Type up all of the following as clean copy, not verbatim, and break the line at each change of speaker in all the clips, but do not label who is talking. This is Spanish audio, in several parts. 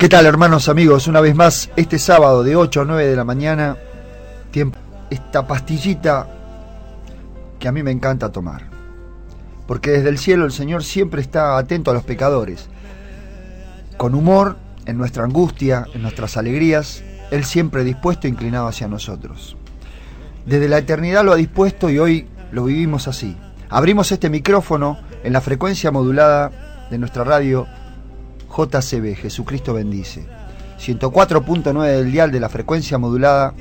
¿Qué tal, hermanos, amigos? Una vez más, este sábado de 8 a 9 de la mañana, esta pastillita que a mí me encanta tomar. Porque desde el cielo el Señor siempre está atento a los pecadores. Con humor, en nuestra angustia, en nuestras alegrías, Él siempre dispuesto e inclinado hacia nosotros. Desde la eternidad lo ha dispuesto y hoy lo vivimos así. Abrimos este micrófono en la frecuencia modulada de nuestra radio JCB, Jesucristo bendice. 104.9 del dial de la frecuencia modulada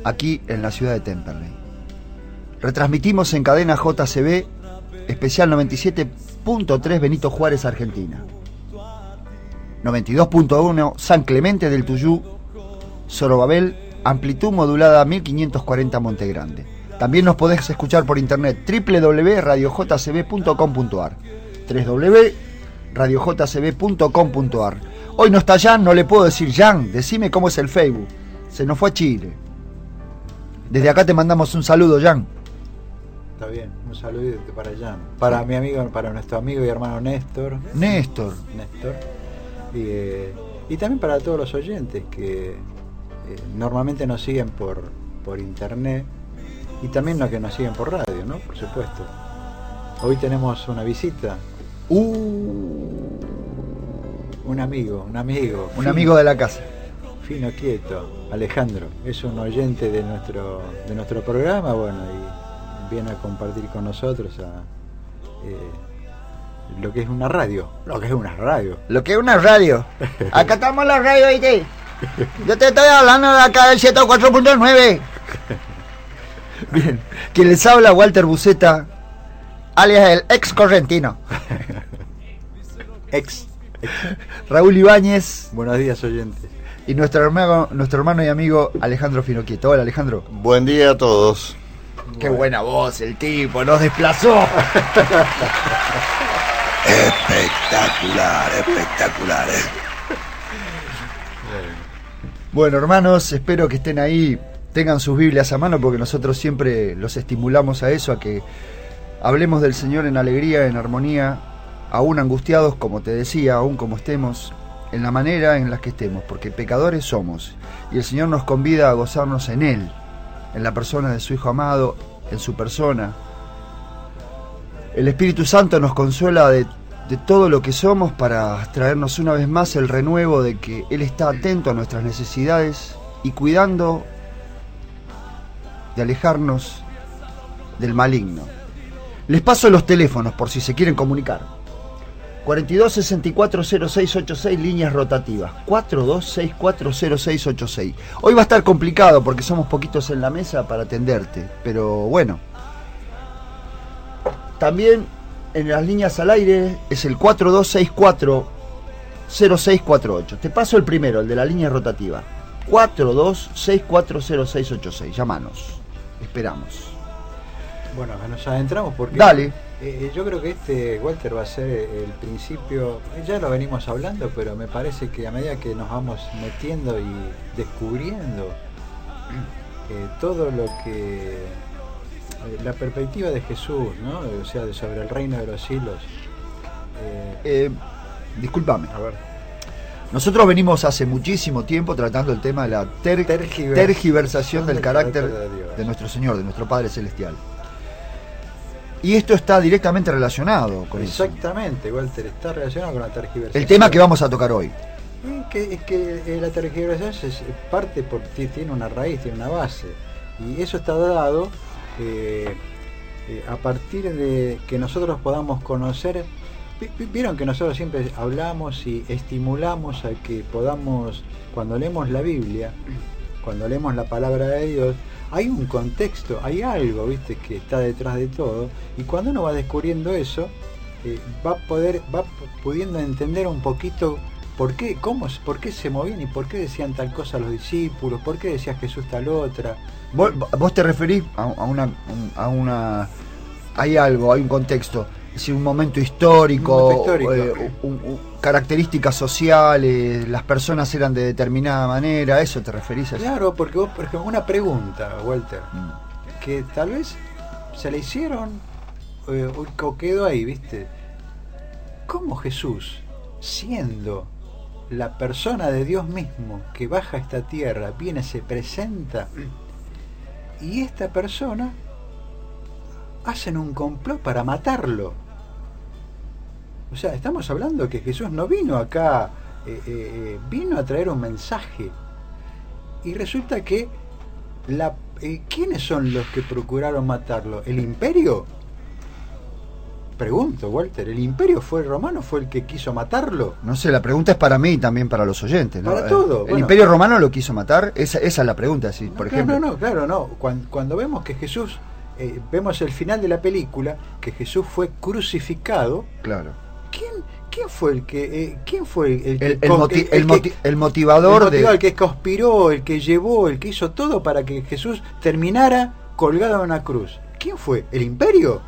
aquí en la ciudad de Temperley. Retransmitimos en cadena JCB, especial 97.3 Benito Juárez, Argentina. 92.1 San Clemente del Tuyú, Zorobabel, amplitud modulada 1540 Monte Grande. También nos podés escuchar por internet www.radiojcb.com.ar www.radiojcb.com.ar. Hoy no está Jan, no le puedo decir Jan, decime cómo es el Facebook. Se nos fue a Chile. Desde acá te mandamos un saludo, Jan.
Está bien, un saludito para Jan. Para mi amigo, para nuestro amigo y hermano Néstor.
Néstor.
Y también para todos los oyentes que normalmente nos siguen por internet y también los que nos siguen por radio, ¿no? Por supuesto. Hoy tenemos una visita. Un amigo
De la casa.
Fino quieto, Alejandro, es un oyente de nuestro programa, bueno, y viene a compartir con nosotros lo que es una radio.
Acá estamos en la radio, ¿viste? Yo te estoy hablando de acá del 104.9. Bien, quien les habla, Walter Buceta, alias el ex correntino.
Ex.
Raúl Ibáñez.
Buenos días, oyentes.
Y nuestro hermano y amigo Alejandro Finoquieto. Hola, Alejandro.
Buen día a todos.
Qué buena voz el tipo, nos desplazó.
Espectacular.
Bueno, hermanos, espero que estén ahí, tengan sus Biblias a mano, porque nosotros siempre los estimulamos a eso, a que hablemos del Señor en alegría, en armonía, aún angustiados, como te decía, aún como estemos, en la manera en la que estemos, porque pecadores somos, y el Señor nos convida a gozarnos en Él, en la persona de su Hijo amado, en su persona. El Espíritu Santo nos consuela de todo lo que somos para traernos una vez más el renuevo de que Él está atento a nuestras necesidades y cuidando de alejarnos del maligno. Les paso los teléfonos por si se quieren comunicar. 42640686, líneas rotativas. 42640686. Hoy va a estar complicado porque somos poquitos en la mesa para atenderte, pero bueno. También en las líneas al aire es el 42640648. Te paso el primero, el de la línea rotativa. 42640686. Llámanos. Esperamos.
Bueno, nos adentramos porque...
Dale.
Yo creo que Walter, va a ser el principio, ya lo venimos hablando, pero me parece que a medida que nos vamos metiendo y descubriendo todo lo que... la perspectiva de Jesús, ¿no? O sea, sobre el reino de los cielos.
Discúlpame.
A ver.
Nosotros venimos hace muchísimo tiempo tratando el tema de la tergiversación del carácter de nuestro Señor, de nuestro Padre Celestial. Y esto está directamente relacionado con eso.
Exactamente, Walter, está relacionado con la tergiversación.
El tema que vamos a tocar hoy.
Es que la tergiversación es parte porque tiene una raíz, tiene una base. Y eso está dado a partir de que nosotros podamos conocer. Vieron que nosotros siempre hablamos y estimulamos a que podamos, cuando leemos la Biblia, cuando leemos la palabra de Dios, hay un contexto, hay algo, viste, que está detrás de todo, y cuando uno va descubriendo eso, va pudiendo entender un poquito por qué se movían y por qué decían tal cosa los discípulos, por qué decía Jesús tal otra.
¿Vos te referís a una hay algo, hay un contexto? Es decir, un momento histórico, características sociales, las personas eran de determinada manera, ¿a eso te referís?
Claro, porque vos, por ejemplo, una pregunta, Walter, que tal vez se le hicieron o quedó ahí, ¿viste? ¿Cómo Jesús, siendo la persona de Dios mismo que baja a esta tierra, viene, se presenta, y esta persona hacen un complot para matarlo. O sea, estamos hablando que Jesús no vino acá, vino a traer un mensaje. Y resulta que ¿quiénes son los que procuraron matarlo? ¿El imperio? Pregunto, Walter, ¿el imperio fue el romano, fue el que quiso matarlo?
No sé, la pregunta es para mí y también para los oyentes, ¿no?
Para todo.
¿El imperio romano lo quiso matar? Esa es la pregunta, sí, por ejemplo.
No. Cuando vemos que Jesús, vemos el final de la película, que Jesús fue crucificado.
Claro.
¿Quién fue el que
el motivador
el que conspiró, el que llevó, el que hizo todo para que Jesús terminara colgado en una cruz? ¿Quién fue? ¿El imperio?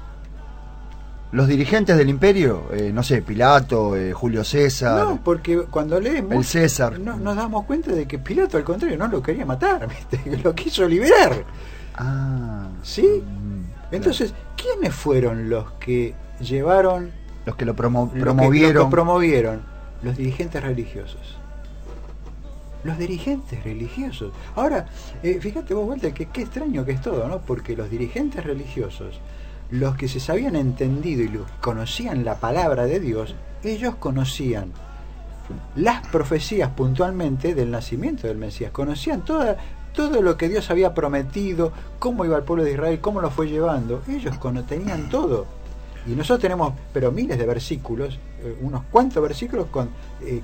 Los dirigentes del imperio, no sé, Pilato, Julio César.
No, porque cuando leemos
el César,
nos damos cuenta de que Pilato al contrario no lo quería matar, ¿viste? Lo quiso liberar. ¿Sí? Entonces, ¿quiénes fueron los que llevaron,
los que lo promovieron?
Los dirigentes religiosos. Los dirigentes religiosos. Ahora, fíjate vos, Walter, que qué extraño que es todo, ¿no? Porque los dirigentes religiosos, los que se habían entendido y los conocían la palabra de Dios, ellos conocían las profecías puntualmente del nacimiento del Mesías, conocían todo lo que Dios había prometido, cómo iba el pueblo de Israel, cómo lo fue llevando. Ellos tenían todo. Y nosotros tenemos, pero miles de versículos, unos cuantos versículos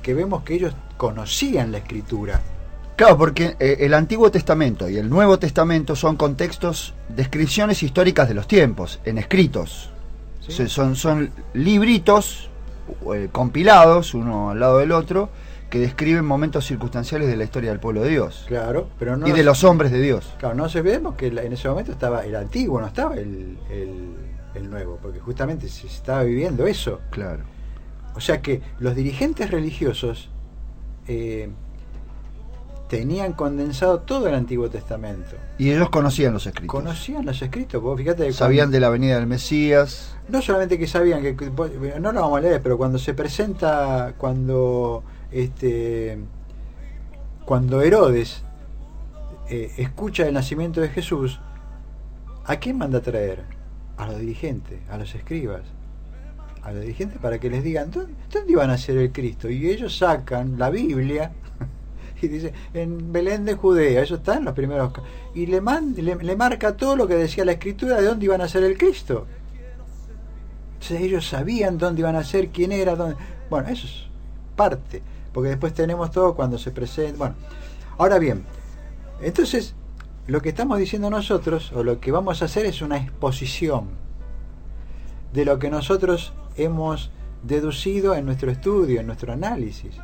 que vemos que ellos conocían la Escritura.
Claro, porque el Antiguo Testamento y el Nuevo Testamento son contextos, descripciones históricas de los tiempos, en escritos. ¿Sí? Son libritos compilados, uno al lado del otro, que describen momentos circunstanciales de la historia del pueblo de Dios.
Claro, pero no.
Y de los hombres de Dios.
Claro, no vemos que en ese momento estaba el Antiguo, no estaba el Nuevo, porque justamente se estaba viviendo eso.
Claro.
O sea que los dirigentes religiosos tenían condensado todo el Antiguo Testamento.
Y ellos conocían los escritos.
Conocían los escritos, vos fíjate.
Sabían de la venida del Mesías.
No solamente que sabían, no lo vamos a leer, pero cuando se presenta, cuando Herodes escucha el nacimiento de Jesús, ¿a quién manda a traer? A los dirigentes, a los escribas, a los dirigentes para que les digan ¿dónde iba a nacer el Cristo? Y ellos sacan la Biblia y dice en Belén de Judea, eso está en los primeros, y le marca todo lo que decía la Escritura de dónde iba a nacer el Cristo. Entonces ellos sabían dónde iban a nacer, quién era, dónde. Bueno, eso es parte, porque después tenemos todo cuando se presenta. Bueno, ahora bien, entonces lo que estamos diciendo nosotros, o lo que vamos a hacer, es una exposición de lo que nosotros hemos deducido en nuestro estudio, en nuestro análisis.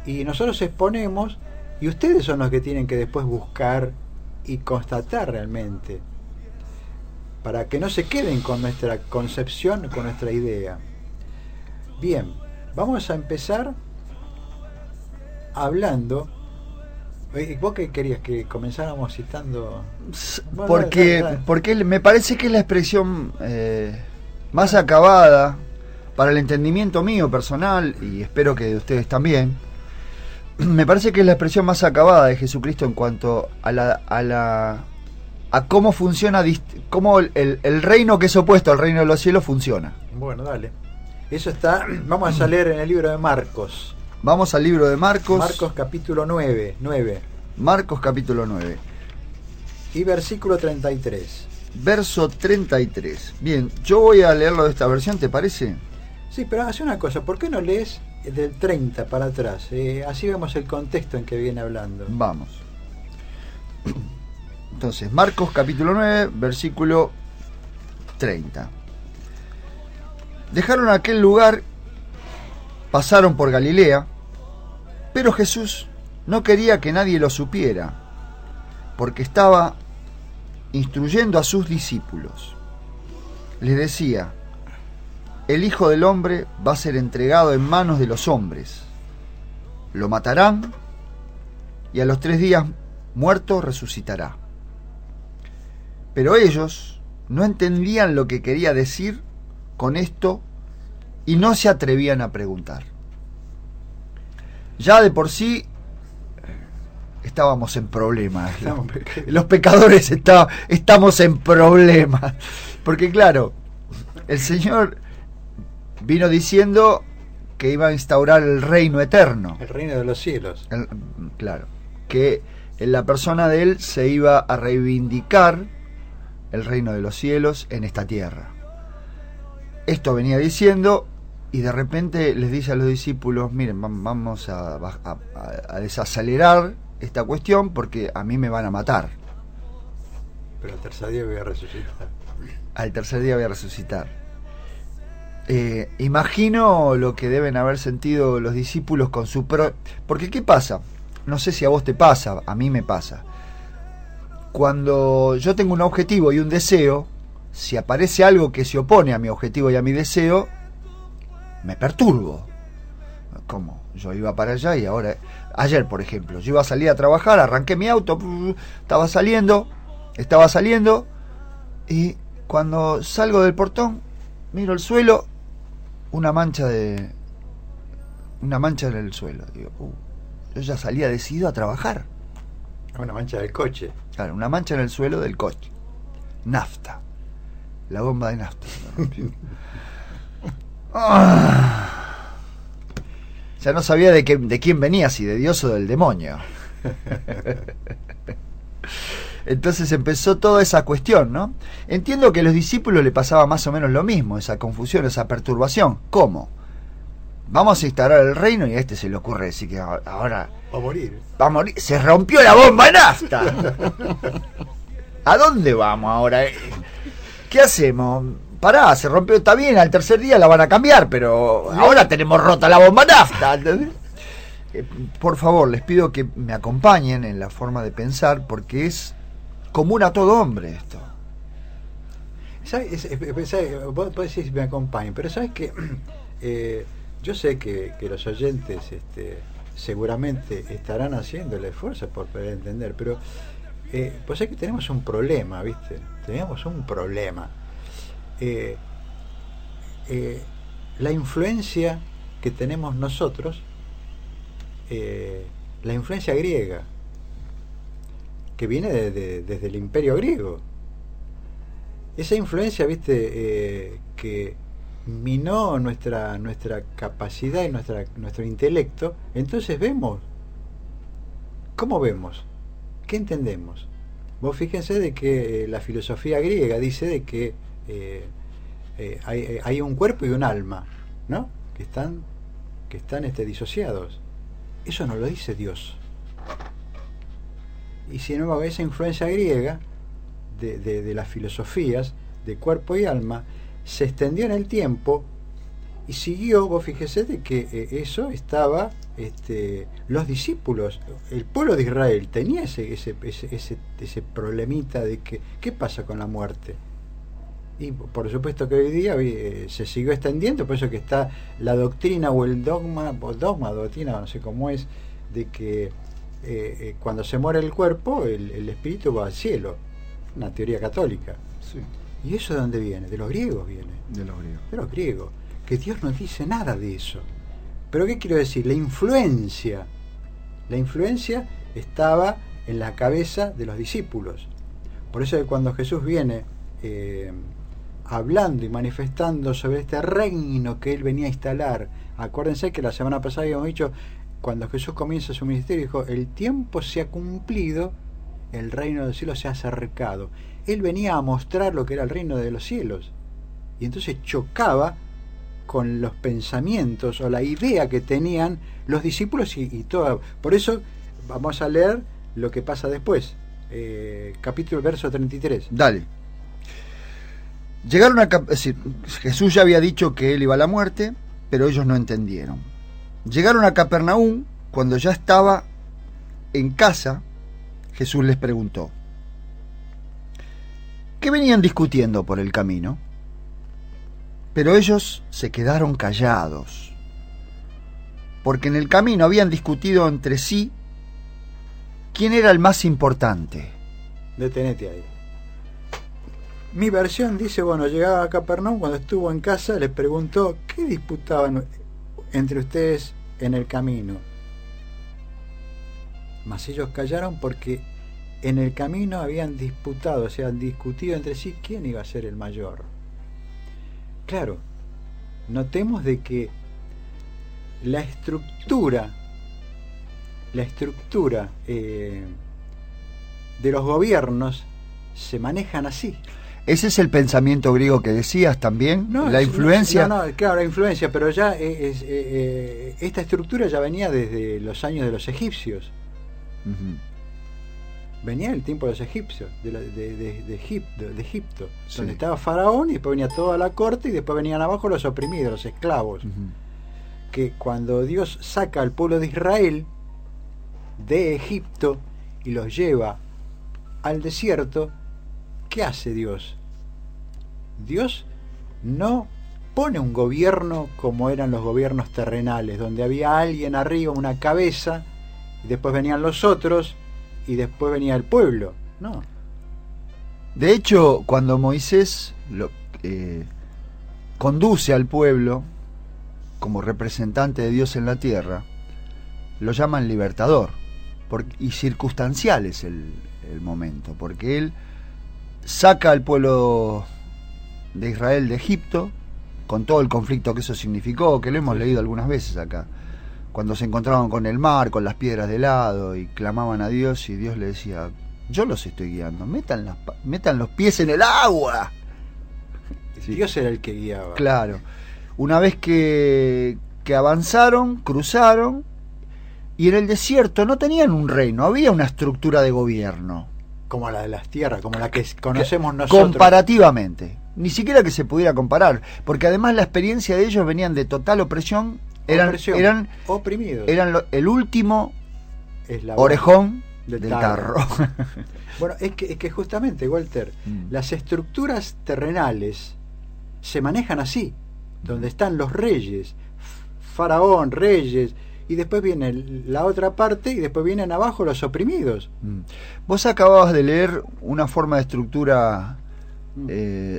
Y nosotros exponemos, y ustedes son los que tienen que después buscar y constatar realmente, para que no se queden con nuestra concepción, con nuestra idea. Bien, vamos a empezar hablando. ¿Vos qué querías que comenzáramos citando?
Porque me parece que es la expresión más acabada para el entendimiento mío personal, y espero que de ustedes también. Me parece que es la expresión más acabada de Jesucristo en cuanto a cómo funciona, cómo el reino que es opuesto al reino de los cielos funciona.
Bueno, dale. Eso está, vamos a leer en el libro de Marcos.
Vamos al libro de Marcos.
Marcos capítulo 9.
Marcos capítulo 9.
Y versículo 33.
Verso 33. Bien, yo voy a leerlo de esta versión, ¿te parece?
Sí, pero hace una cosa, ¿por qué no lees del 30 para atrás? Así vemos el contexto en que viene hablando.
Vamos. Entonces, Marcos capítulo 9, versículo 30. Dejaron aquel lugar, pasaron por Galilea, pero Jesús no quería que nadie lo supiera, porque estaba instruyendo a sus discípulos. Les decía: el Hijo del Hombre va a ser entregado en manos de los hombres. Lo matarán y a los 3 días muerto resucitará. Pero ellos no entendían lo que quería decir con esto y no se atrevían a preguntar. ya de por sí estábamos en problemas. Los pecadores estamos en problemas. Porque claro, el Señor vino diciendo que iba a instaurar el reino eterno.
El reino de los cielos.
Claro, que en la persona de Él se iba a reivindicar el reino de los cielos en esta tierra. Esto venía diciendo, y de repente les dice a los discípulos: miren, vamos a desacelerar esta cuestión porque a mí me van a matar.
Pero al tercer día voy a resucitar.
Al tercer día voy a resucitar. Imagino lo que deben haber sentido los discípulos con su porque ¿qué pasa? No sé si a vos te pasa, a mí me pasa. Cuando yo tengo un objetivo y un deseo, si aparece algo que se opone a mi objetivo y a mi deseo, me perturbo. ¿Cómo? Yo iba para allá y ahora... Ayer, por ejemplo, yo iba a salir a trabajar, arranqué mi auto, estaba saliendo, y cuando salgo del portón, miro el suelo, una mancha en el suelo. Digo, yo ya salía decidido a trabajar.
Una mancha del coche.
Claro, una mancha en el suelo del coche. Nafta. La bomba de nafta me rompió. Ya no sabía de quién venía, si de Dios o del demonio. Entonces empezó toda esa cuestión, ¿no? Entiendo que a los discípulos le pasaba más o menos lo mismo, esa confusión, esa perturbación. ¿Cómo? Vamos a instaurar el reino y a este se le ocurre decir que ahora...
Va a morir.
Va a morir. Se rompió la bomba de nafta. ¿A dónde vamos ahora? ¿Qué hacemos? Pará, se rompió, está bien, al tercer día la van a cambiar, pero ahora tenemos rota la bomba de nafta. Por favor, les pido que me acompañen en la forma de pensar, porque es común a todo hombre esto.
¿Sabes? Vos decís que me acompañen, pero sabes que yo sé que los oyentes seguramente estarán haciendo el esfuerzo por poder entender, pero pues es que tenemos un problema, ¿viste? Tenemos un problema. La influencia que tenemos nosotros, la influencia griega, que viene desde el imperio griego, esa influencia, ¿viste? Que minó nuestra capacidad y nuestro intelecto. Entonces vemos. ¿Cómo vemos? ¿Qué entendemos? Vos fíjense de que la filosofía griega dice de que hay un cuerpo y un alma, ¿no? Que están disociados. Eso no lo dice Dios. Y sin embargo, esa influencia griega de las filosofías de cuerpo y alma se extendió en el tiempo y siguió. Vos fíjese de que eso estaba, los discípulos, el pueblo de Israel tenía ese problemita de que ¿qué pasa con la muerte? Y por supuesto que hoy día se siguió extendiendo, por eso que está la doctrina o el doctrina, no sé cómo es, de que cuando se muere el cuerpo, el espíritu va al cielo. Una teoría católica.
Sí.
¿Y eso de dónde viene? De los griegos viene.
De los griegos.
De los griegos. Que Dios no dice nada de eso. Pero ¿qué quiero decir? La influencia estaba en la cabeza de los discípulos. Por eso que cuando Jesús viene hablando y manifestando sobre este reino que Él venía a instalar, acuérdense que la semana pasada habíamos dicho, cuando Jesús comienza su ministerio, dijo, el tiempo se ha cumplido, el reino del cielo se ha acercado. Él venía a mostrar lo que era el reino de los cielos. Y entonces chocaba con los pensamientos o la idea que tenían los discípulos y todo. Por eso vamos a leer lo que pasa después. Capítulo, verso 33.
Dale. Llegaron es decir, Jesús ya había dicho que él iba a la muerte, pero ellos no entendieron. Llegaron a Capernaum. Cuando ya estaba en casa, Jesús les preguntó: ¿qué venían discutiendo por el camino? Pero ellos se quedaron callados, porque en el camino habían discutido entre sí quién era el más importante.
Detenete ahí. Mi versión dice, bueno, llegaba a Capernaum, cuando estuvo en casa, les preguntó, ¿qué disputaban entre ustedes en el camino? Mas ellos callaron porque en el camino habían disputado, o sea, han discutido entre sí quién iba a ser el mayor. Claro, notemos de que la estructura de los gobiernos se manejan así.
Ese es el pensamiento griego que decías también, la influencia.
Claro, la influencia, pero ya esta estructura ya venía desde los años de los egipcios.
Uh-huh.
Venía el tiempo de los egipcios, de Egipto,
Sí.
donde estaba Faraón y después venía toda la corte y después venían abajo los oprimidos, los esclavos.
Uh-huh.
Que cuando Dios saca al pueblo de Israel de Egipto y los lleva al desierto, ¿qué hace Dios? Dios no pone un gobierno como eran los gobiernos terrenales, donde había alguien arriba, una cabeza, y después venían los otros, y después venía el pueblo. No.
De hecho, cuando Moisés conduce al pueblo como representante de Dios en la tierra, lo llaman libertador, y circunstancial es el momento, porque él saca al pueblo de Israel de Egipto, con todo el conflicto que eso significó, que lo hemos leído algunas veces acá, cuando se encontraban con el mar, con las piedras de helado, y clamaban a Dios, y Dios le decía: yo los estoy guiando, metan los pies en el agua. Sí.
Dios era el que guiaba.
Claro. Una vez que avanzaron, cruzaron, y en el desierto no tenían un reino, había una estructura de gobierno.
Como la de las tierras, como la que conocemos nosotros.
Comparativamente. Ni siquiera que se pudiera comparar, porque además la experiencia de ellos venían de total opresión, eran
oprimidos.
Eran el último
Eslabón
orejón del tarro.
Bueno, es que justamente, Walter, las estructuras terrenales se manejan así, donde están los reyes, Faraón, reyes, y después viene la otra parte, y después vienen abajo los oprimidos.
Vos acababas de leer una forma de estructura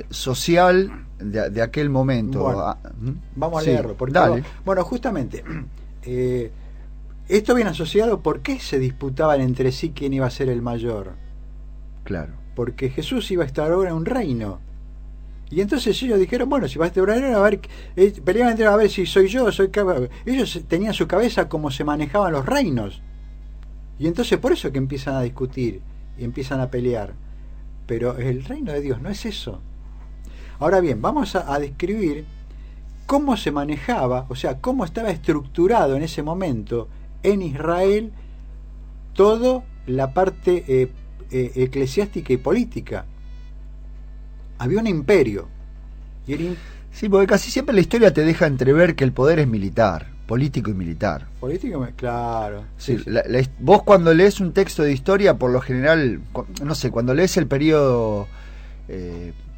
social de aquel momento.
Bueno, vamos a
sí,
leerlo. Porque
dale.
Bueno, justamente, esto viene asociado. ¿Por qué se disputaban entre sí quién iba a ser el mayor?
Claro.
Porque Jesús iba a instaurar un reino. Y entonces ellos dijeron: bueno, si va a instaurar un reino, a ver, peleaban entre a ver si soy yo, ellos tenían su cabeza como se manejaban los reinos. Y entonces por eso que empiezan a discutir y empiezan a pelear. Pero el reino de Dios no es eso. Ahora bien, vamos a describir cómo se manejaba, o sea, cómo estaba estructurado en ese momento en Israel toda la parte eclesiástica y política. Había un imperio.
Sí, porque casi siempre la historia te deja entrever que el poder es militar, político y militar.
Político, claro.
Sí, sí. Vos cuando lees un texto de historia, por lo general, no sé, cuando lees el periodo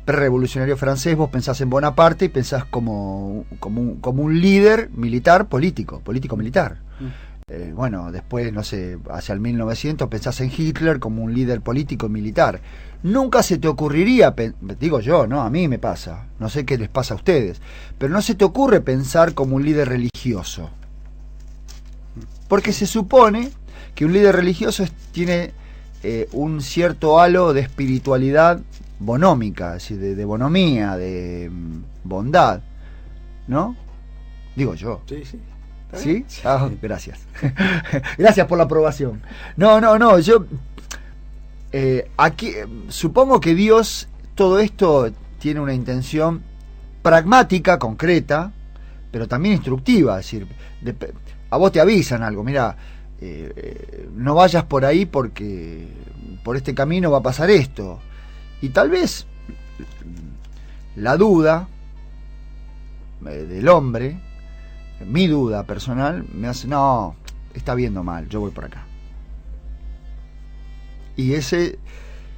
prerevolucionario francés, vos pensás en Bonaparte y pensás como un líder militar político-militar. Bueno, después, no sé, hacia el 1900 pensás en Hitler como un líder político y militar. Nunca se te ocurriría, digo yo, ¿no? A mí me pasa, no sé qué les pasa a ustedes, pero no se te ocurre pensar como un líder religioso. Porque se supone que un líder religioso tiene un cierto halo de espiritualidad bonómica, es decir, de bonomía, de bondad, ¿no? Digo yo.
Sí, sí.
¿Sí? Ah, gracias. Gracias por la aprobación. No, yo aquí supongo que Dios todo esto tiene una intención pragmática, concreta, pero también instructiva, es decir, a vos te avisan algo, mira, no vayas por ahí porque por este camino va a pasar esto. Y tal vez la duda del hombre, mi duda personal, me hace, no, está viendo mal, yo voy por acá. Y ese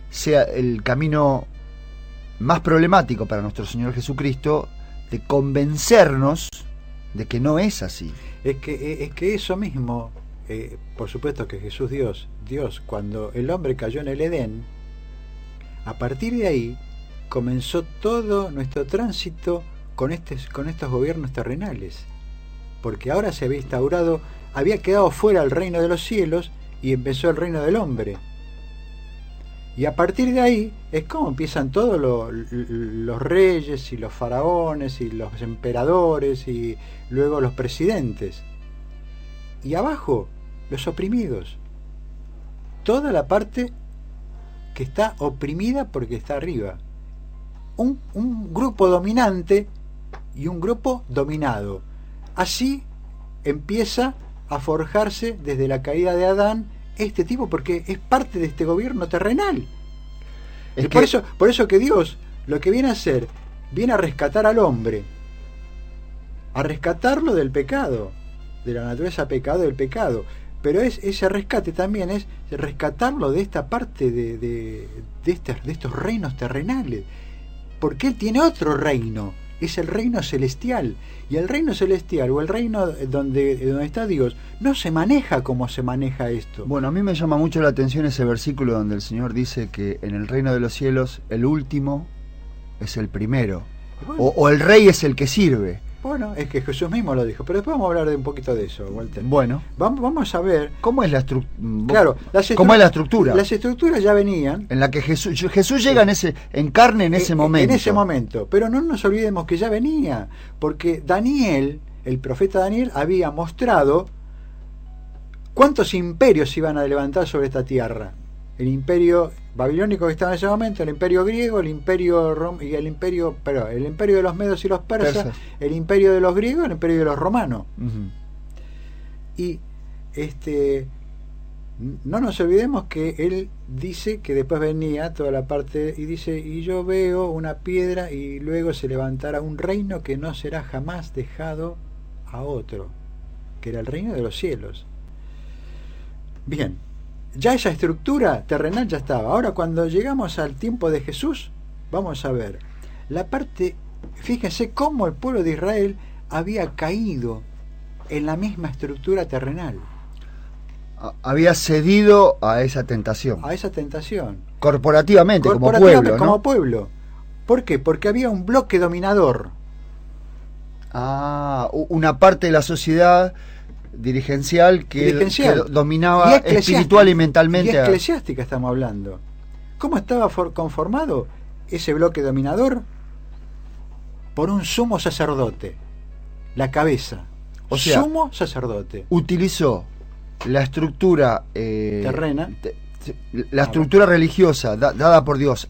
sea el camino más problemático para nuestro Señor Jesucristo, de convencernos de que no es así.
Es que eso mismo, por supuesto que Jesús Dios, cuando el hombre cayó en el Edén, a partir de ahí comenzó todo nuestro tránsito con estos gobiernos terrenales. Porque ahora se había instaurado, había quedado fuera el reino de los cielos y empezó el reino del hombre. Y a partir de ahí es como empiezan todos los reyes y los faraones y los emperadores y luego los presidentes. Y abajo, los oprimidos. Toda la parte que está oprimida porque está arriba. Un grupo dominante y un grupo dominado. Así empieza a forjarse desde la caída de Adán este tipo, porque es parte de este gobierno terrenal. Y por eso que Dios lo que viene a hacer, viene a rescatar al hombre, a rescatarlo del pecado, de la naturaleza pecado del pecado. Pero ese rescate también es rescatarlo de esta parte de estos reinos terrenales, porque él tiene otro reino, es el reino celestial, y el reino celestial o el reino donde está Dios no se maneja como se maneja esto.
Bueno, a mí me llama mucho la atención ese versículo donde el Señor dice que en el reino de los cielos el último es el primero, bueno, o el rey es el que sirve.
Bueno, es que Jesús mismo lo dijo, pero después vamos a hablar de un poquito de eso, Walter.
Bueno,
vamos a ver
cómo es la estructura.
Claro,
¿cómo es la estructura?
Las estructuras ya venían
en la que Jesús llega en carne en ese momento.
En ese momento, pero no nos olvidemos que ya venía, porque Daniel, el profeta Daniel, había mostrado cuántos imperios iban a levantar sobre esta tierra. El imperio babilónico que estaba en ese momento, el imperio griego, el imperio y el imperio de los medos y los persas, el imperio de los griegos, el imperio de los romanos.
Uh-huh.
Y no nos olvidemos que él dice que después venía toda la parte y dice, y yo veo una piedra y luego se levantará un reino que no será jamás dejado a otro, que era el reino de los cielos. Bien, ya esa estructura terrenal ya estaba. Ahora cuando llegamos al tiempo de Jesús, vamos a ver la parte, fíjense cómo el pueblo de Israel había caído en la misma estructura terrenal.
Había cedido a esa tentación.
A esa tentación.
Corporativamente, como pueblo, ¿no?
Como pueblo. ¿Por qué? Porque había un bloque dominador.
Una parte de la sociedad dirigencial que dominaba espiritual y mentalmente.
Y eclesiástica estamos hablando. ¿Cómo estaba conformado ese bloque dominador? Por un sumo sacerdote, la cabeza.
O sea,
sumo sacerdote.
Utilizó la estructura
terrena,
la estructura religiosa dada por Dios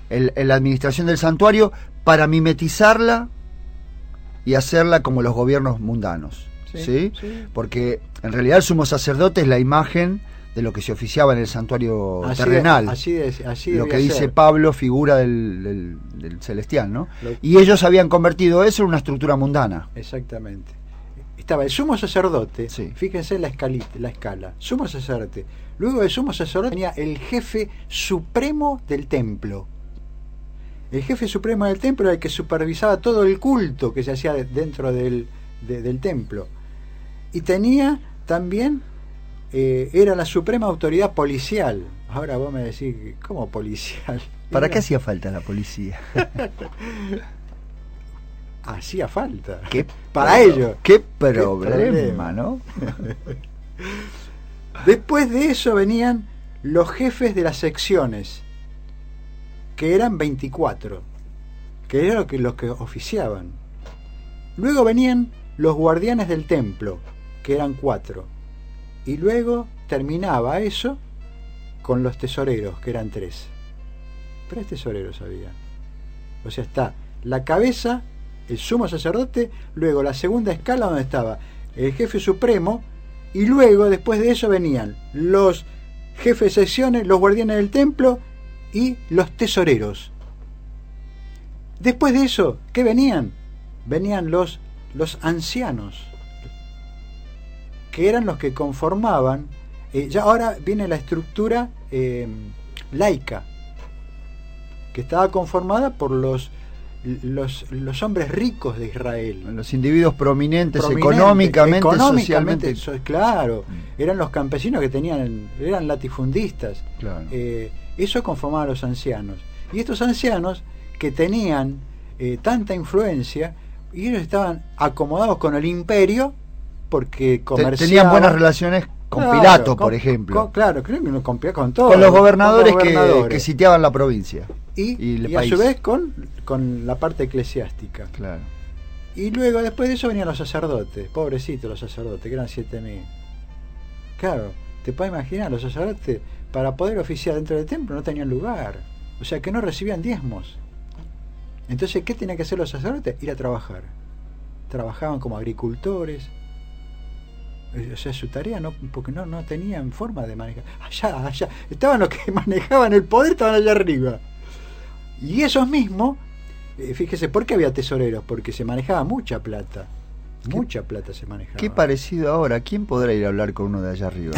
en la administración del santuario para mimetizarla y hacerla como los gobiernos mundanos. ¿Sí? Porque en realidad el sumo sacerdote es la imagen de lo que se oficiaba en el santuario terrenal.
Así
lo que dice ser. Pablo, figura del celestial, ¿no? Y ellos habían convertido eso en una estructura mundana.
Exactamente. Estaba el sumo sacerdote, fíjense la escala, sumo sacerdote. Luego del sumo sacerdote tenía el jefe supremo del templo. El jefe supremo del templo era el que supervisaba todo el culto que se hacía dentro del templo. Y tenía también, era la suprema autoridad policial. Ahora vos me decís, ¿cómo policial?
¿Para qué hacía falta la policía?
Hacía falta.
Para ello. Qué problema, ¿no?
Después de eso venían los jefes de las secciones, que eran 24, que eran los que oficiaban. Luego venían los guardianes del templo, que eran 4. Y luego terminaba eso con los tesoreros, que eran 3. 3 tesoreros había. O sea, está la cabeza, el sumo sacerdote, luego la segunda escala donde estaba el jefe supremo, y luego después de eso venían los jefes de secciones, los guardianes del templo y los tesoreros. Después de eso, ¿qué venían? Venían los ancianos, que eran los que conformaban, ya ahora viene la estructura laica, que estaba conformada por los hombres ricos de Israel,
los individuos prominentes económicamente, socialmente.
Claro, eran los campesinos que eran latifundistas.
Claro.
Eso conformaba a los ancianos. Y estos ancianos que tenían tanta influencia, y ellos estaban acomodados con el imperio porque comerciaban.
Tenían buenas relaciones con
Claro,
Pilato, por ejemplo.
Claro, creo que con Pilato, con todos.
Con los gobernadores,
con los gobernadores.
que sitiaban la provincia.
Y
el
a
país.
su vez con la parte eclesiástica.
Claro.
Y luego, después de eso, venían los sacerdotes. Pobrecitos los sacerdotes, que eran 7.000. Claro, te puedes imaginar, los sacerdotes, para poder oficiar dentro del templo, no tenían lugar. O sea, que no recibían diezmos. Entonces, ¿qué tenían que hacer los sacerdotes? Ir a trabajar. Trabajaban como agricultores. O sea, su tarea, no, porque no tenían forma de manejar. Allá. Estaban los que manejaban el poder, estaban allá arriba. Y esos mismos, fíjese, ¿por qué había tesoreros? Porque se manejaba mucha plata. Mucha plata se manejaba.
Qué parecido ahora. ¿Quién podrá ir a hablar con uno de allá arriba?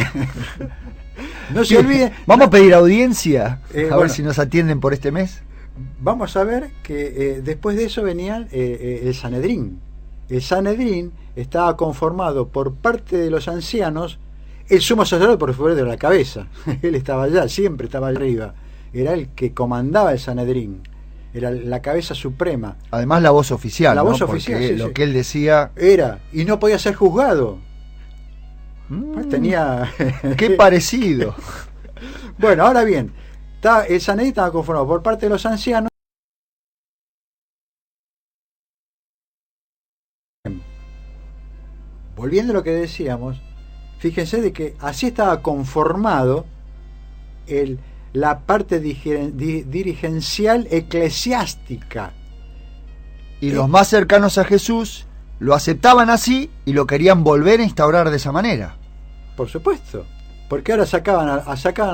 No se olvide.
Vamos a pedir audiencia, a
bueno,
ver si nos atienden por este mes.
Vamos a ver que después de eso venía el Sanedrín. El Sanedrín estaba conformado por parte de los ancianos. El sumo sacerdote, por favor, de la cabeza. Él estaba allá, siempre estaba arriba. Era el que comandaba el Sanedrín. Era la cabeza suprema.
Además la voz oficial,
la
¿no?
voz oficial,
porque
sí,
lo
sí.
que él decía
Era, y no podía ser juzgado. Pues tenía...
qué parecido.
Bueno, ahora bien, el Sanedrín estaba conformado por parte de los ancianos. Volviendo a lo que decíamos, fíjense de que así estaba conformado la parte dirigencial eclesiástica.
Y los más cercanos a Jesús lo aceptaban así y lo querían volver a instaurar de esa manera.
Por supuesto, porque ahora sacaban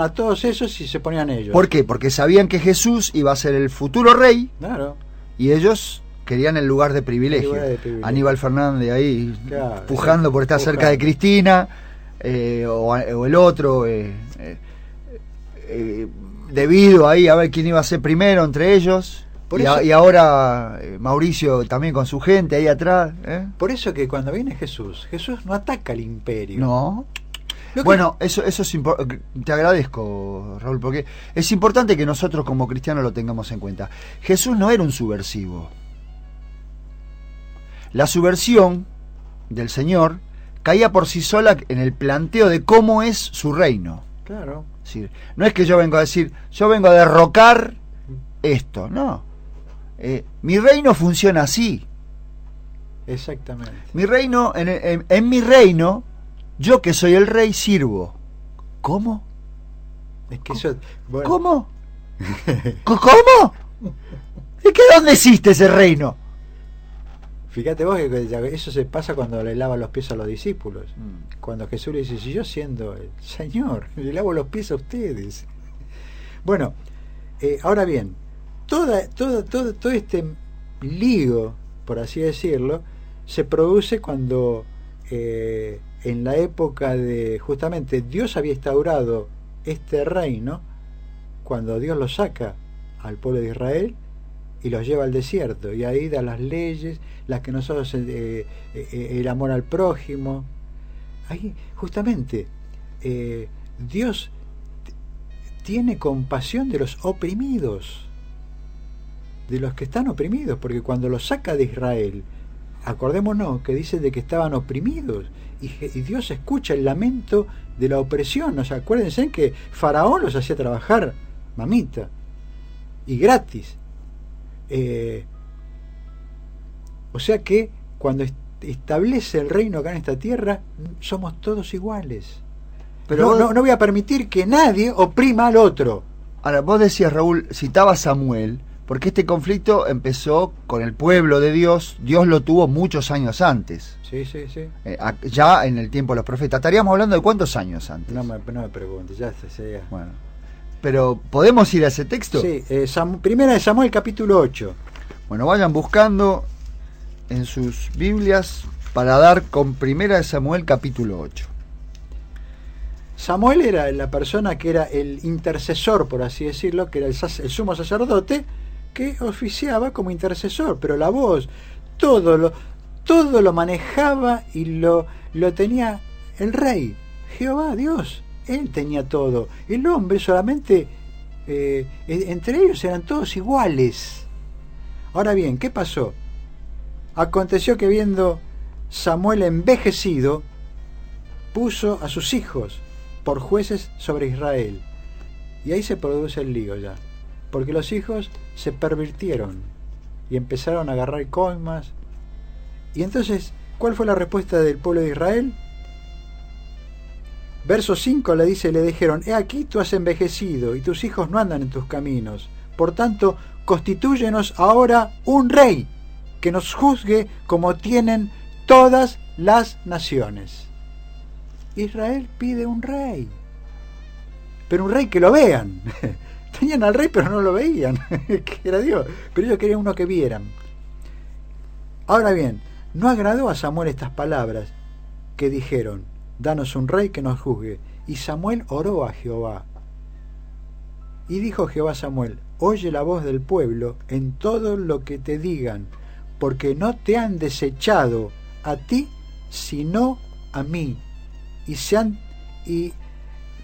a todos esos y se ponían ellos.
¿Por qué? Porque sabían que Jesús iba a ser el futuro rey.
Claro.
Y ellos querían el lugar de privilegio. Aníbal Fernández ahí,
claro,
pujando por estar cerca de Cristina, o el otro, debido ahí a ver quién iba a ser primero entre ellos. Y ahora Mauricio también con su gente ahí atrás.
Por eso que cuando viene Jesús no ataca al imperio.
No. Bueno, eso es importante. Te agradezco, Raúl, porque es importante que nosotros como cristianos lo tengamos en cuenta. Jesús no era un subversivo. La subversión del Señor caía por sí sola en el planteo de cómo es su reino.
Claro.
Es decir, no es que yo vengo a decir, yo vengo a derrocar esto, no. Mi reino funciona así.
Exactamente.
Mi reino, en mi reino, yo que soy el rey sirvo. ¿Cómo?
Es que eso, bueno.
¿Cómo? ¿Cómo? ¿De qué dónde existe ese reino?
Fíjate vos que eso se pasa cuando le lava los pies a los discípulos. Cuando Jesús le dice, si yo siendo el Señor, le lavo los pies a ustedes. Bueno, ahora bien, todo este lío, por así decirlo, se produce cuando en la época de, justamente, Dios había instaurado este reino, cuando Dios lo saca al pueblo de Israel y los lleva al desierto, y ahí da las leyes, las que nosotros, el amor al prójimo. Ahí, justamente, Dios tiene compasión de los oprimidos, de los que están oprimidos, porque cuando los saca de Israel, acordémonos que dice de que estaban oprimidos, y Dios escucha el lamento de la opresión. O sea, acuérdense que Faraón los hacía trabajar, mamita, y gratis. O sea que cuando establece el reino acá en esta tierra, somos todos iguales. Pero no voy a permitir que nadie oprima al otro.
Ahora, vos decías, Raúl, citabas a Samuel, porque este conflicto empezó con el pueblo de Dios. Dios lo tuvo muchos años antes.
Sí.
Ya en el tiempo de los profetas. Estaríamos hablando de cuántos años antes.
No me preguntes, ya se.
Bueno. Pero, ¿podemos ir a ese texto?
Sí, primera de Samuel, capítulo 8.
Bueno, vayan buscando en sus Biblias para dar con primera de Samuel, capítulo 8.
Samuel era la persona que era el intercesor, por así decirlo, que era el sumo sacerdote, que oficiaba como intercesor, pero la voz, todo lo manejaba y lo tenía el rey, Jehová, Dios. Él tenía todo. El hombre solamente, entre ellos eran todos iguales. Ahora bien, ¿qué pasó? Aconteció que viendo Samuel envejecido, puso a sus hijos por jueces sobre Israel. Y ahí se produce el lío ya, porque los hijos se pervirtieron y empezaron a agarrar coimas. Y entonces, ¿cuál fue la respuesta del pueblo de Israel? Verso 5 le dice, le dijeron: he aquí tú has envejecido y tus hijos no andan en tus caminos. Por tanto, constitúyenos ahora un rey que nos juzgue como tienen todas las naciones. Israel pide un rey, pero un rey que lo vean. Tenían al rey pero no lo veían, que era Dios, pero ellos querían uno que vieran. Ahora bien, no agradó a Samuel estas palabras que dijeron: danos un rey que nos juzgue. Y Samuel oró a Jehová. Y dijo Jehová a Samuel: oye la voz del pueblo en todo lo que te digan, porque no te han desechado a ti, sino a mí, y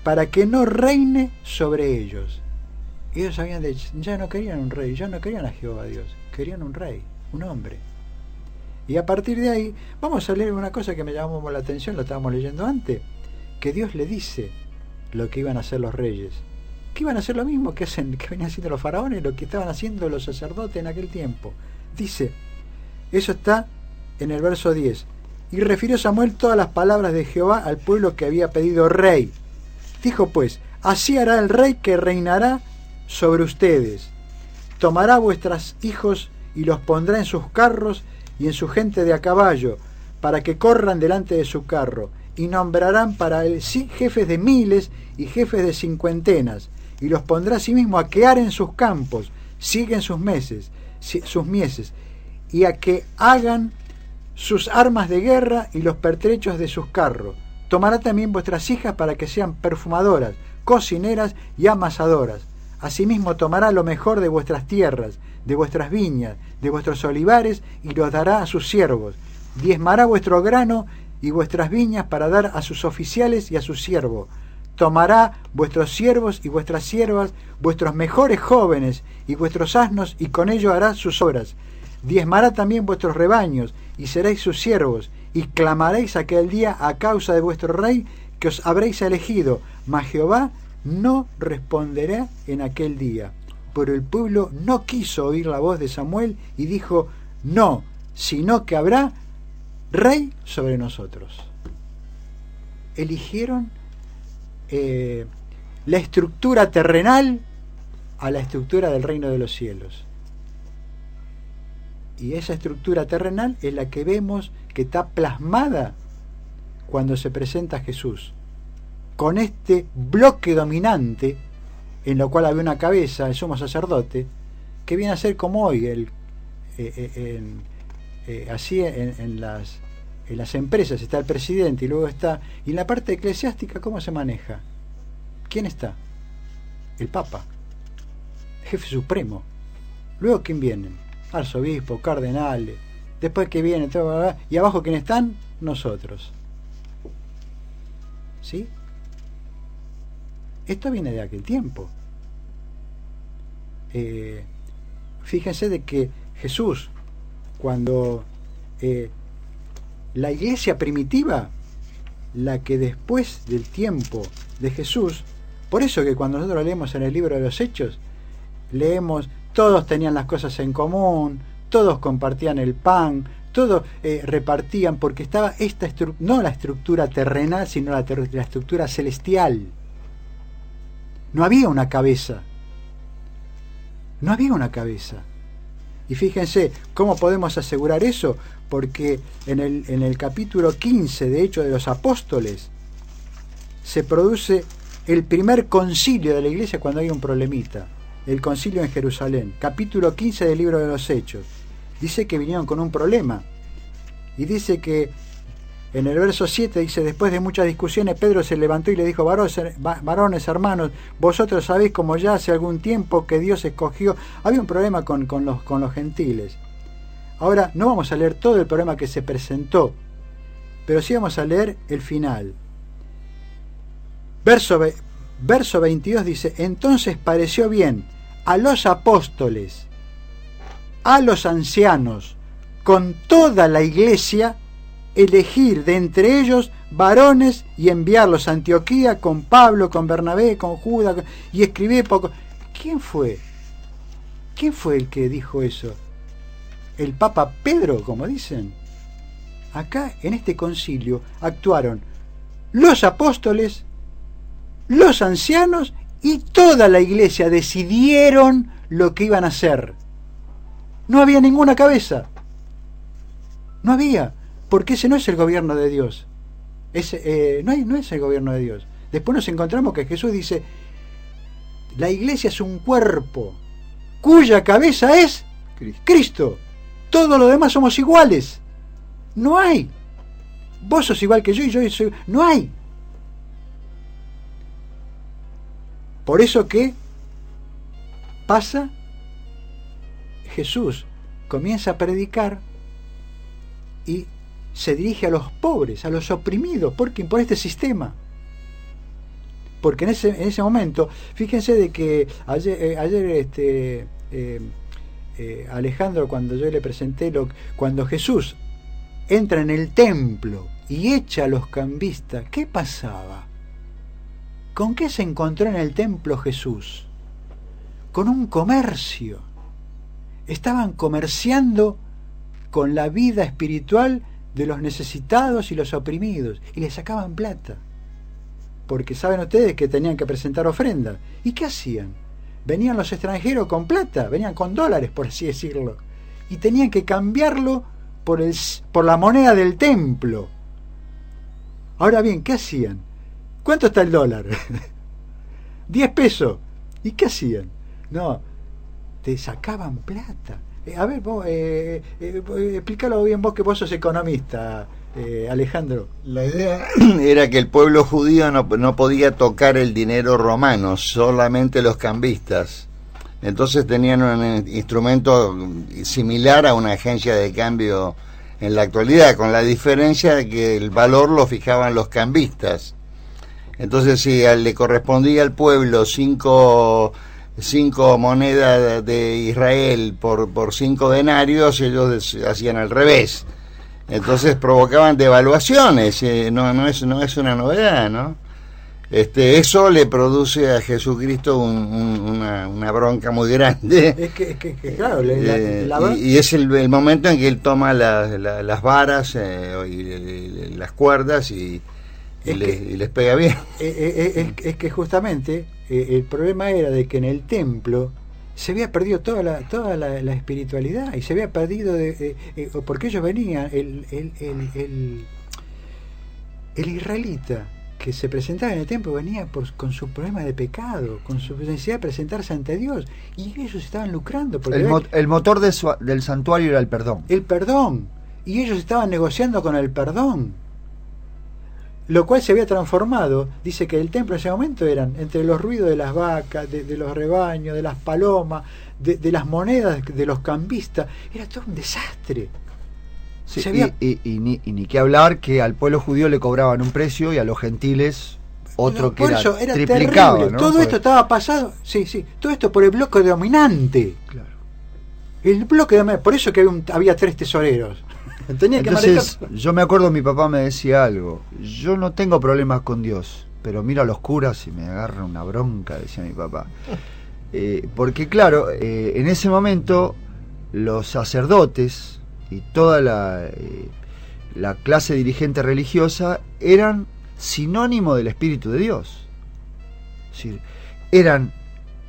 para que no reine sobre ellos. Ellos ya no querían un rey, ya no querían a Jehová Dios, querían un rey, un hombre. Y a partir de ahí, vamos a leer una cosa que me llamó la atención, lo estábamos leyendo antes, que Dios le dice lo que iban a hacer los reyes, que iban a hacer lo mismo que venían haciendo los faraones, lo que estaban haciendo los sacerdotes en aquel tiempo. Dice, eso está en el verso 10. Y refirió Samuel todas las palabras de Jehová al pueblo que había pedido rey. Dijo pues: así hará el rey que reinará sobre ustedes. Tomará vuestros hijos y los pondrá en sus carros y en su gente de a caballo, para que corran delante de su carro, y nombrarán para él jefes de miles y jefes de cincuentenas, y los pondrá asimismo a quear en sus campos, siguen sus mieses, y a que hagan sus armas de guerra y los pertrechos de sus carros. Tomará también vuestras hijas para que sean perfumadoras, cocineras y amasadoras. Asimismo tomará lo mejor de vuestras tierras, de vuestras viñas, de vuestros olivares, y los dará a sus siervos. Diezmará vuestro grano y vuestras viñas para dar a sus oficiales y a sus siervos. Tomará vuestros siervos y vuestras siervas, vuestros mejores jóvenes y vuestros asnos, y con ello hará sus obras. Diezmará también vuestros rebaños, y seréis sus siervos, y clamaréis aquel día a causa de vuestro rey que os habréis elegido, mas Jehová no responderá en aquel día. Pero el pueblo no quiso oír la voz de Samuel y dijo: no, sino que habrá rey sobre nosotros. Eligieron la estructura terrenal a la estructura del reino de los cielos. Y esa estructura terrenal es la que vemos que está plasmada cuando se presenta Jesús, con este bloque dominante en lo cual había una cabeza, el sumo sacerdote, que viene a ser como hoy así en las empresas está el presidente, y luego está, y en la parte eclesiástica ¿cómo se maneja? ¿Quién está? El Papa, jefe supremo. Luego ¿quién vienen? Arzobispo, cardenales, después que viene todo, y abajo ¿quién están? Nosotros. ¿Sí? Esto viene de aquel tiempo. Fíjense de que Jesús, cuando la iglesia primitiva, la que después del tiempo de Jesús, por eso que cuando nosotros leemos en el libro de los Hechos, leemos, todos tenían las cosas en común, todos compartían el pan, todos repartían, porque estaba esta no la estructura terrenal, sino la estructura celestial. No había una cabeza. No había una cabeza. Y fíjense, ¿cómo podemos asegurar eso? Porque en el capítulo 15 de Hechos de los Apóstoles se produce el primer concilio de la iglesia cuando hay un problemita. El concilio en Jerusalén. Capítulo 15 del libro de los Hechos. Dice que vinieron con un problema. Y dice que en el verso 7 dice: después de muchas discusiones, Pedro se levantó y le dijo: varones, hermanos, vosotros sabéis como ya hace algún tiempo que Dios escogió. Había un problema con los gentiles. Ahora no vamos a leer todo el problema que se presentó, pero sí vamos a leer el final. Verso 22 dice: entonces pareció bien a los apóstoles, a los ancianos, con toda la iglesia, elegir de entre ellos varones y enviarlos a Antioquía con Pablo, con Bernabé, con Judas, y escribí poco. ¿Quién fue? ¿Quién fue el que dijo eso? ¿El Papa Pedro, como dicen? Acá, en este concilio, actuaron los apóstoles, los ancianos y toda la iglesia decidieron lo que iban a hacer. No había ninguna cabeza. No había. Porque ese no es el gobierno de Dios. No es el gobierno de Dios. Después nos encontramos que Jesús dice, la iglesia es un cuerpo cuya cabeza es Cristo. Todos los demás somos iguales. No hay. Vos sos igual que yo y yo soy... No hay. Por eso que pasa, Jesús comienza a predicar y se dirige a los pobres, a los oprimidos, por este sistema. Porque en ese momento, fíjense de que ayer Alejandro, cuando yo le presenté, cuando Jesús entra en el templo y echa a los cambistas, ¿qué pasaba? ¿Con qué se encontró en el templo Jesús? Con un comercio. Estaban comerciando con la vida espiritual de los necesitados y los oprimidos, y le sacaban plata. Porque saben ustedes que tenían que presentar ofrenda. ¿Y qué hacían? Venían los extranjeros con plata, venían con dólares, por así decirlo, y tenían que cambiarlo por la moneda del templo. Ahora bien, ¿qué hacían? ¿Cuánto está el dólar? 10 pesos. ¿Y qué hacían? No, te sacaban plata. A ver, vos, explícalo bien vos, que vos sos economista, Alejandro.
La idea era que el pueblo judío no podía tocar el dinero romano, solamente los cambistas. Entonces tenían un instrumento similar a una agencia de cambio en la actualidad, con la diferencia de que el valor lo fijaban los cambistas. Entonces, si le correspondía al pueblo cinco monedas de Israel por 5 denarios, ellos hacían al revés. Entonces provocaban devaluaciones. No es una novedad, ¿no? Eso le produce a Jesucristo una bronca muy grande.
Es que claro,
y es el momento en que él toma las varas y las cuerdas y les pega bien.
Es que justamente el problema era de que en el templo se había perdido toda la espiritualidad, y se había perdido porque ellos venían, el israelita que se presentaba en el templo venía con su problema de pecado, con su necesidad de presentarse ante Dios, y ellos estaban lucrando porque
el motor del santuario era el perdón,
y ellos estaban negociando con el perdón, lo cual se había transformado. Dice que el templo en ese momento eran, entre los ruidos de las vacas, de los rebaños, de las palomas, de las monedas de los cambistas, era todo un desastre.
Sí, y ni qué hablar que al pueblo judío le cobraban un precio y a los gentiles otro, que era triplicado, ¿no?
Todo esto estaba pasado, todo esto por el bloque dominante.
Claro.
El bloque dominante, por eso que había 3 tesoreros.
Entonces, yo me acuerdo, mi papá me decía algo: yo no tengo problemas con Dios, pero miro a los curas y me agarra una bronca, decía mi papá. Porque claro, en ese momento los sacerdotes y toda la clase dirigente religiosa eran sinónimo del Espíritu de Dios. Es decir, eran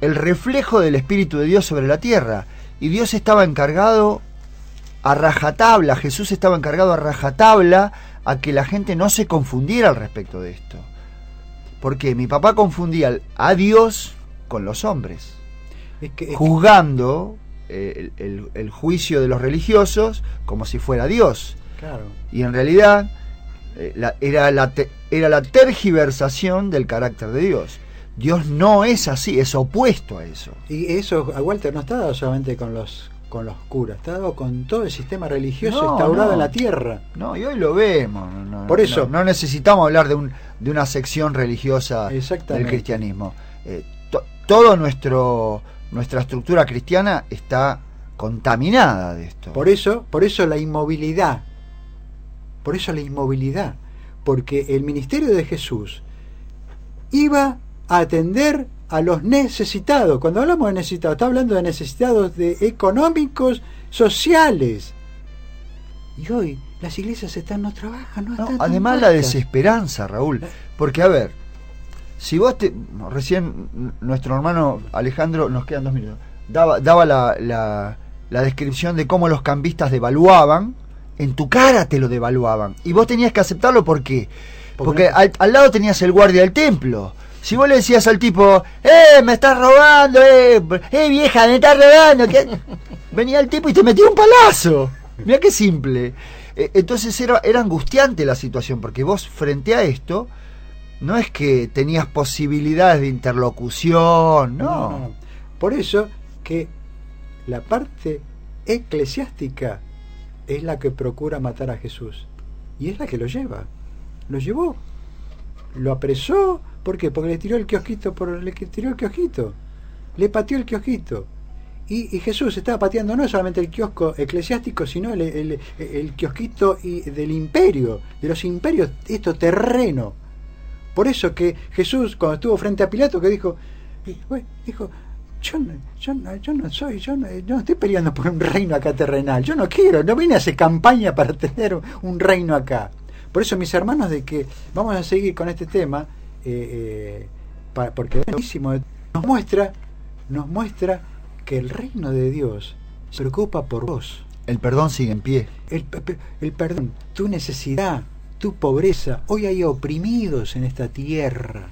el reflejo del Espíritu de Dios sobre la tierra, y Dios estaba encargado a rajatabla, Jesús estaba encargado a rajatabla a que la gente no se confundiera al respecto de esto. Porque mi papá confundía a Dios con los hombres, juzgando el juicio de los religiosos como si fuera Dios.
Claro. Y
en realidad era la tergiversación del carácter de Dios. Dios no es así, es opuesto a eso.
Y eso, Walter, no está dado solamente con los curas, está dado con todo el sistema religioso instaurado en la tierra.
No, y hoy lo vemos.
Por eso
no necesitamos hablar de una sección religiosa del cristianismo. Todo nuestra estructura cristiana está contaminada de esto.
Por eso la inmovilidad. porque el ministerio de Jesús iba a atender a los necesitados. Cuando hablamos de necesitados, está hablando de necesitados económicos, sociales. Y hoy las iglesias no trabajan, no están.
Además la desesperanza, Raúl, porque a ver, si vos recién nuestro hermano Alejandro, nos quedan 2 minutos, daba la descripción de cómo los cambistas devaluaban, en tu cara te lo devaluaban, y vos tenías que aceptarlo. ¿Por qué? Porque al lado tenías el guardia del templo. Si vos le decías al tipo, me estás robando, vieja, me estás robando, ¿qué? Venía el tipo y te metía un palazo. Mirá qué simple. Entonces era angustiante la situación, porque vos frente a esto no es que tenías posibilidades de interlocución, no.
Por eso que la parte eclesiástica es la que procura matar a Jesús, y es la que lo lleva. Lo llevó, lo apresó. ¿Por qué? Porque le tiró el kiosquito, le pateó el kiosquito. Y Jesús estaba pateando no solamente el kiosco eclesiástico, sino el kiosquito del imperio, de los imperios, esto terreno. Por eso que Jesús, cuando estuvo frente a Pilato, que dijo, yo no estoy peleando por un reino acá terrenal, yo no quiero, no vine a hacer campaña para tener un reino acá. Por eso, mis hermanos, de que vamos a seguir con este tema, porque es buenísimo, nos muestra que el reino de Dios se preocupa por vos.
El perdón sigue en pie.
El perdón, tu necesidad, tu pobreza. Hoy hay oprimidos en esta tierra.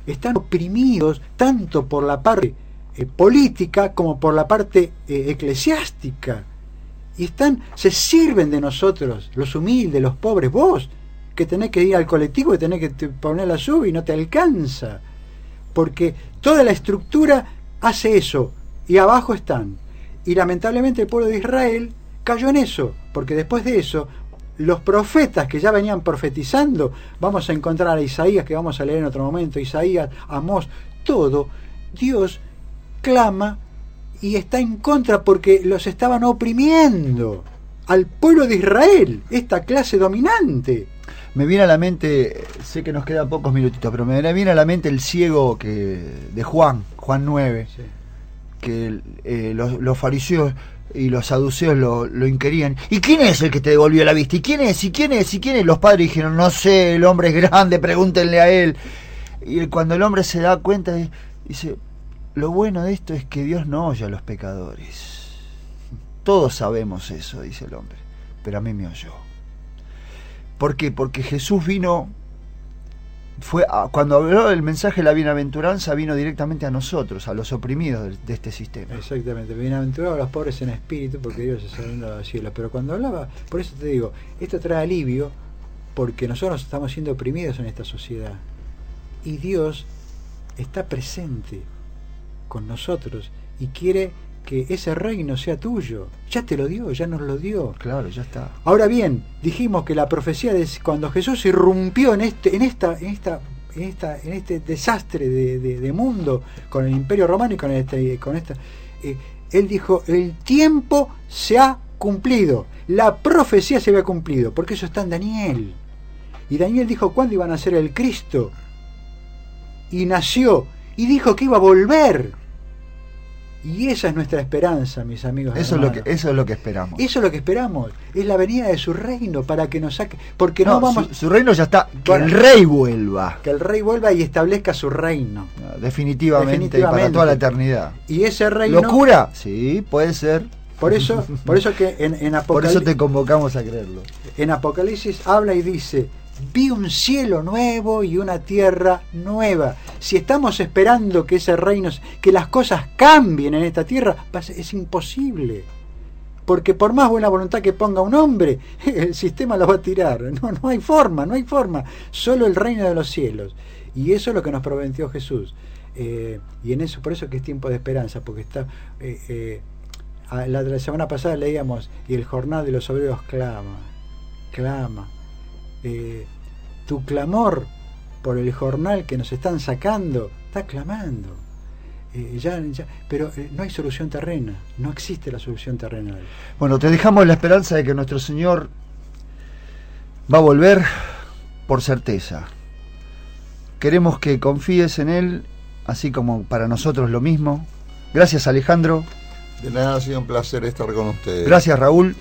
Están oprimidos tanto por la parte política como por la parte eclesiástica. Y se sirven de nosotros, los humildes, los pobres. Vos, que tenés que ir al colectivo y tenés que poner la sub y no te alcanza. Porque toda la estructura hace eso. Y abajo están. Y lamentablemente el pueblo de Israel cayó en eso. Porque después de eso, los profetas que ya venían profetizando, vamos a encontrar a Isaías, que vamos a leer en otro momento, Isaías, Amós, todo, Dios clama y está en contra porque los estaban oprimiendo al pueblo de Israel, esta clase dominante.
Me viene a la mente, sé que nos quedan pocos minutitos, pero me viene a la mente el ciego de Juan 9, sí, que los fariseos y los saduceos lo inquirían. ¿Y quién es el que te devolvió la vista? ¿Y quién es? ¿Y quién es? ¿Y quién es? Los padres dijeron, no sé, el hombre es grande, pregúntenle a él. Y cuando el hombre se da cuenta, dice, lo bueno de esto es que Dios no oye a los pecadores. Todos sabemos eso, dice el hombre, pero a mí me oyó. ¿Por qué? Porque Jesús cuando habló el mensaje de la bienaventuranza, vino directamente a nosotros, a los oprimidos de este sistema.
Exactamente, bienaventurados los pobres en espíritu, porque Dios es el reino de los cielos. Pero cuando hablaba, por eso te digo, esto trae alivio, porque nosotros estamos siendo oprimidos en esta sociedad. Y Dios está presente con nosotros y quiere que ese reino sea tuyo. Ya te lo dio, ya nos lo dio.
Claro, ya está.
Ahora bien, dijimos que la profecía de cuando Jesús irrumpió en este desastre de mundo con el Imperio Romano y con esta él dijo, el tiempo se ha cumplido, la profecía se había cumplido, porque eso está en Daniel. Y Daniel dijo cuándo iban a ser el Cristo. Y nació, y dijo que iba a volver. Y esa es nuestra esperanza, mis amigos.
Eso es lo que esperamos.
Eso es lo que esperamos. Es la venida de su reino para que nos saque. Porque no vamos.
Su reino ya está. Que el rey vuelva.
Que el rey vuelva y establezca su reino.
Definitivamente. Para toda la eternidad.
Y ese reino.
¿Locura? Sí, puede ser.
Por eso que en Apocalipsis.
Por eso te convocamos a creerlo.
En Apocalipsis habla y dice: vi un cielo nuevo y una tierra nueva. Si estamos esperando que ese reino, que las cosas cambien en esta tierra, es imposible. Porque por más buena voluntad que ponga un hombre, el sistema lo va a tirar. No hay forma. Solo el reino de los cielos. Y eso es lo que nos prometió Jesús. Y en eso, por eso que es tiempo de esperanza, porque está. La semana pasada leíamos, y el jornal de los obreros clama. Tu clamor por el jornal que nos están sacando está clamando, pero no hay solución terrena, no existe la solución terrenal.
Bueno, te dejamos la esperanza de que nuestro Señor va a volver por certeza. Queremos que confíes en Él, así como para nosotros lo mismo. Gracias, Alejandro.
De nada, ha sido un placer estar con ustedes.
Gracias, Raúl.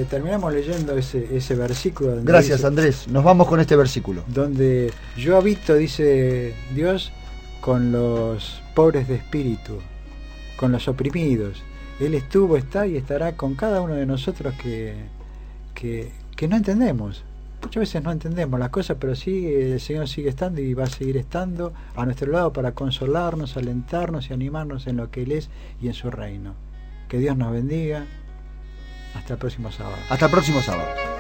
Terminamos leyendo ese versículo. Donde
Gracias,
dice,
Andrés. Nos vamos con este versículo.
Donde yo habito, dice Dios, con los pobres de espíritu, con los oprimidos. Él estuvo, está y estará con cada uno de nosotros que no entendemos. Muchas veces no entendemos las cosas, pero sí, el Señor sigue estando y va a seguir estando a nuestro lado para consolarnos, alentarnos y animarnos en lo que Él es y en su reino. Que Dios nos bendiga. Hasta el próximo sábado.
Hasta el próximo sábado.